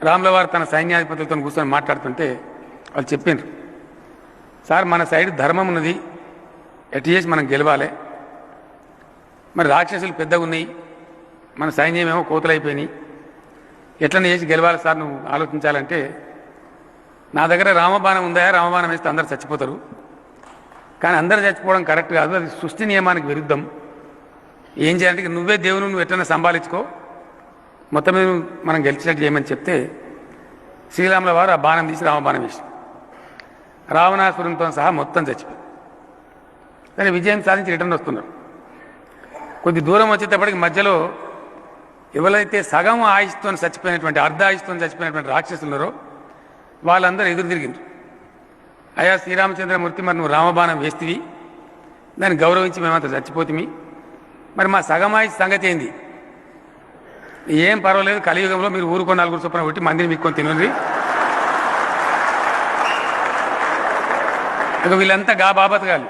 రాముల వారు తన సైన్యాధిపతులతో కూర్చొని మాట్లాడుతుంటే వాళ్ళు చెప్పిండ్రు, సార్ మన సైడ్ ధర్మం ఉన్నది, ఎటు చేసి మనం గెలవాలి, మరి రాక్షసులు పెద్దగా ఉన్నాయి, మన సైన్యం ఏమో కోతులైపోయినాయి, ఎట్లనే చేసి గెలవాలి సార్ నువ్వు ఆలోచించాలంటే, నా దగ్గర రామబాణం ఉందా, రామబాణం వేస్తే అందరు చచ్చిపోతారు, కానీ అందరు చచ్చిపోవడం కరెక్ట్ కాదు, అది సృష్టి నియమానికి విరుద్ధం, ఏం చేయాలంటే నువ్వే దేవుని నువ్వు ఎట్లన్నా సంభాలించుకో, మొత్తం మీద మనం గెలిచినట్టు చేయమని చెప్తే శ్రీరాముల వారు ఆ బాణం తీసి రామబాణం వేసి రావణాసురునితో సహా మొత్తం చచ్చిపోయి కానీ విజయం సాధించి రిటర్న్ వస్తున్నారు. కొద్ది దూరం వచ్చేటప్పటికి మధ్యలో ఎవరైతే సగం ఆయుష్తో చచ్చిపోయినటువంటి అర్ధ ఆయుష్తో చచ్చిపోయినటువంటి రాక్షసులు ఉన్నారో వాళ్ళందరూ ఎదురు తిరిగిండ్రు. అయ్యా శ్రీరామచంద్రమూర్తి, మరి నువ్వు రామబాణం వేస్తేవి, దాన్ని గౌరవించి మేమంతా చచ్చిపోతుంది, మరి మా సగం ఆయుష్ సంగతి ఏంది, ఏం పర్వాలేదు, కలియుగంలో మీరు ఊరుకో నలుగురు చొప్పున కొట్టి మందిని మీక్కొని తినండి, ఇక వీళ్ళంతా గా బాబత్ కాదు.